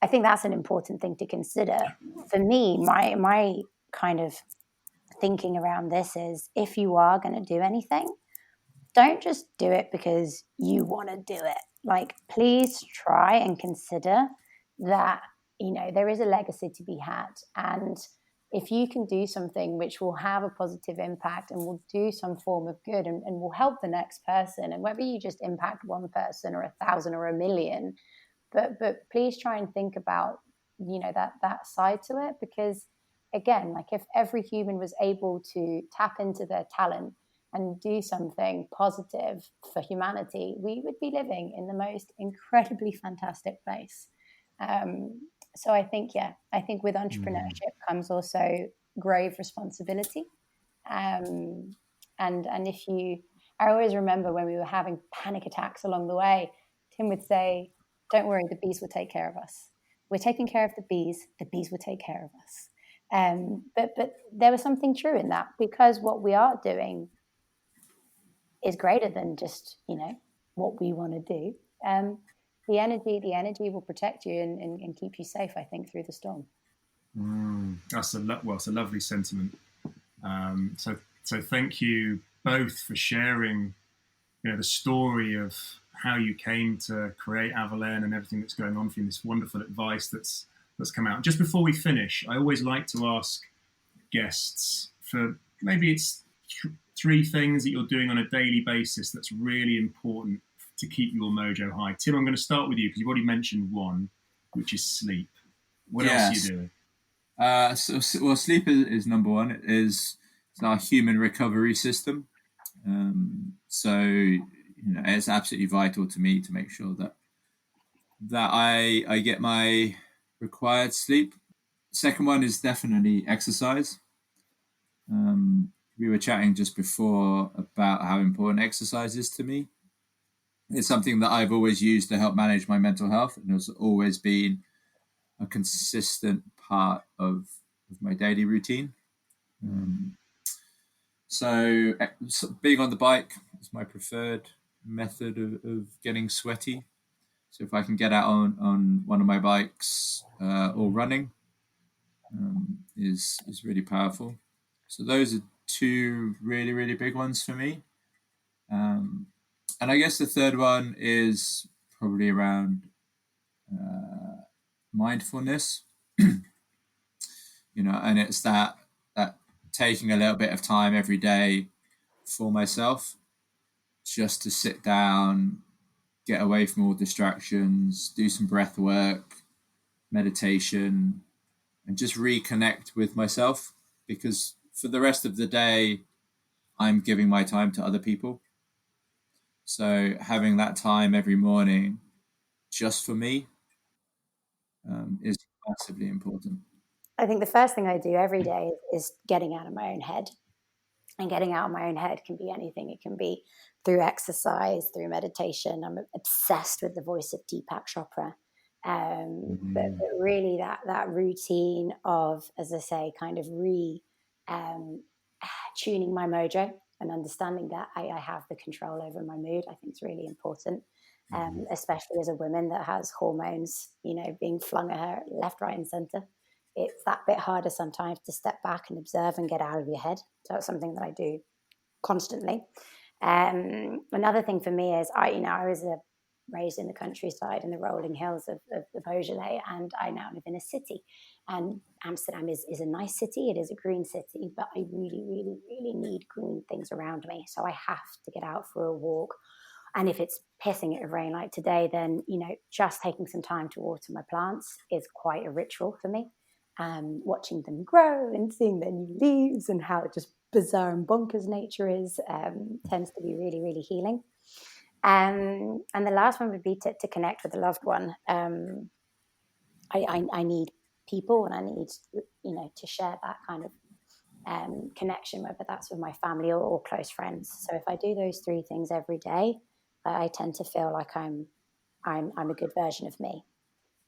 I think that's an important thing to consider. For me, my kind of thinking around this is, if you are going to do anything, don't just do it because you want to do it. Like, please try and consider that, there is a legacy to be had. And if you can do something which will have a positive impact and will do some form of good and will help the next person, and whether you just impact one person or 1,000 or 1,000,000, but please try and think about, that side to it. Because again, like, if every human was able to tap into their talent and do something positive for humanity, we would be living in the most incredibly fantastic place. So I think with entrepreneurship comes also grave responsibility. And I always remember when we were having panic attacks along the way, Tim would say, "Don't worry, the bees will take care of us. We're taking care of the bees will take care of us." But there was something true in that, because what we are doing is greater than just, what we want to do. The energy will protect you and keep you safe, I think, through the storm. It's a lovely sentiment. So thank you both for sharing, the story of how you came to create Avallen and everything that's going on for you, this wonderful advice that's come out. Just before we finish, I always like to ask guests for maybe it's 3 things that you're doing on a daily basis that's really important to keep your mojo high. Tim, I'm going to start with you because you've already mentioned one, which is sleep. What else are you doing? Sleep is number one. It's our human recovery system. It's absolutely vital to me to make sure that I get my required sleep. Second one is definitely exercise. We were chatting just before about how important exercise is to me. It's something that I've always used to help manage my mental health, and it's always been a consistent part of my daily routine. So being on the bike is my preferred method of getting sweaty. So if I can get out on one of my bikes or running, is really powerful. So those are 2 really, really big ones for me. And I guess the third one is probably around mindfulness, and it's that taking a little bit of time every day for myself, just to sit down, get away from all distractions, do some breath work, meditation, and just reconnect with myself. Because for the rest of the day, I'm giving my time to other people. So having that time every morning just for me is massively important. I think the first thing I do every day is getting out of my own head. And getting out of my own head can be anything. It can be through exercise, through meditation. I'm obsessed with the voice of Deepak Chopra. But really that routine of, as I say, kind of tuning my mojo and understanding that I have the control over my mood, I think is really important. Especially as a woman that has hormones, being flung at her left, right, and center. It's that bit harder sometimes to step back and observe and get out of your head. So it's something that I do constantly. Another thing for me is I was raised in the countryside in the rolling hills of the Beaujolais, and I now live in a city. And Amsterdam is a nice city. It is a green city, but I really, really, really need green things around me. So I have to get out for a walk. And if it's pissing it with rain like today, then, just taking some time to water my plants is quite a ritual for me. Watching them grow and seeing their new leaves and how it just bizarre and bonkers nature is, tends to be really, really healing. And the last one would be to connect with a loved one. I need people, and I need, to share that kind of connection, whether that's with my family or close friends. So if I do those three things every day, I tend to feel like I'm a good version of me.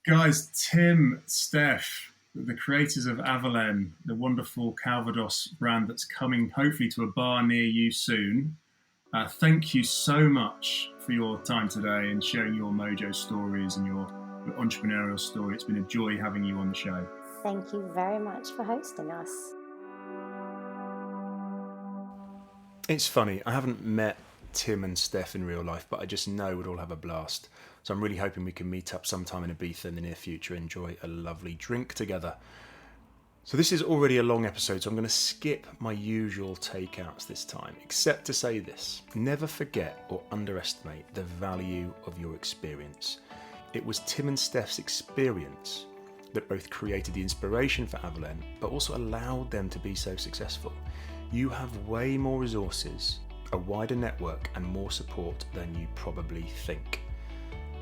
Guys, Tim, Steph, the creators of Avallen, the wonderful Calvados brand that's coming hopefully to a bar near you soon. Thank you so much for your time today and sharing your Mojo stories and your entrepreneurial story. It's been a joy having you on the show. Thank you very much for hosting us. It's funny, I haven't met Tim and Steph in real life, but I just know we'd all have a blast. So I'm really hoping we can meet up sometime in Ibiza in the near future, enjoy a lovely drink together. So this is already a long episode, so I'm going to skip my usual takeouts this time, except to say this: never forget or underestimate the value of your experience. It was Tim and Steph's experience that both created the inspiration for Avallen, but also allowed them to be so successful. You have way more resources, a wider network, and more support than you probably think.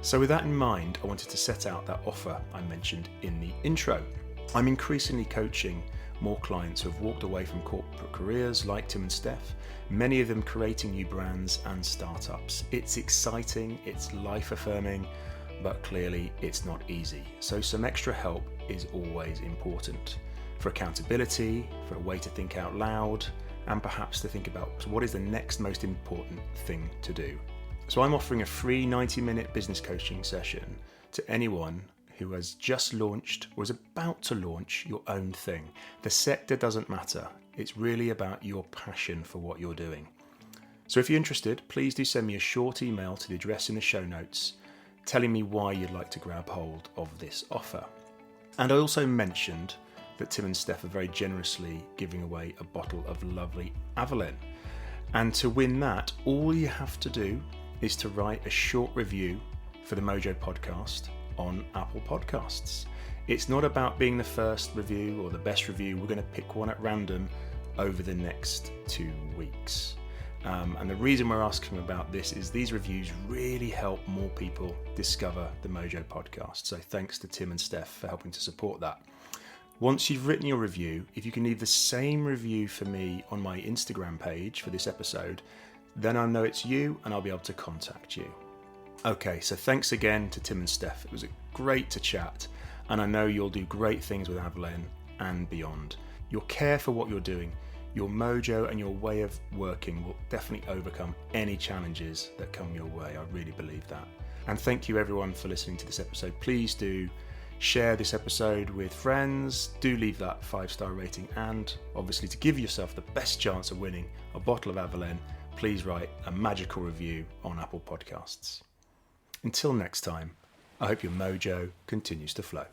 So with that in mind, I wanted to set out that offer I mentioned in the intro. I'm increasingly coaching more clients who have walked away from corporate careers like Tim and Steph, many of them creating new brands and startups. It's exciting, it's life-affirming, but clearly it's not easy. So some extra help is always important. For accountability, for a way to think out loud, and perhaps to think about what is the next most important thing to do. So I'm offering a free 90-minute business coaching session to anyone who has just launched or is about to launch your own thing. The sector doesn't matter. It's really about your passion for what you're doing. So if you're interested, please do send me a short email to the address in the show notes telling me why you'd like to grab hold of this offer. And I also mentioned that Tim and Steph are very generously giving away a bottle of lovely Avallen. And to win that, all you have to do is to write a short review for the Mojo Podcast on Apple Podcasts. It's not about being the first review or the best review. We're going to pick one at random over the next 2 weeks. And the reason we're asking about this is these reviews really help more people discover the Mojo Podcast. So thanks to Tim and Steph for helping to support that. Once you've written your review, if you can leave the same review for me on my Instagram page for this episode, then I know it's you and I'll be able to contact you. Okay, so thanks again to Tim and Steph. It was great to chat, and I know you'll do great things with Avallen and beyond. Your care for what you're doing, your mojo and your way of working will definitely overcome any challenges that come your way. I really believe that. And thank you everyone for listening to this episode. Please do share this episode with friends. Do leave that 5-star rating, and obviously to give yourself the best chance of winning a bottle of Avallen, please write a magical review on Apple Podcasts. Until next time, I hope your mojo continues to flow.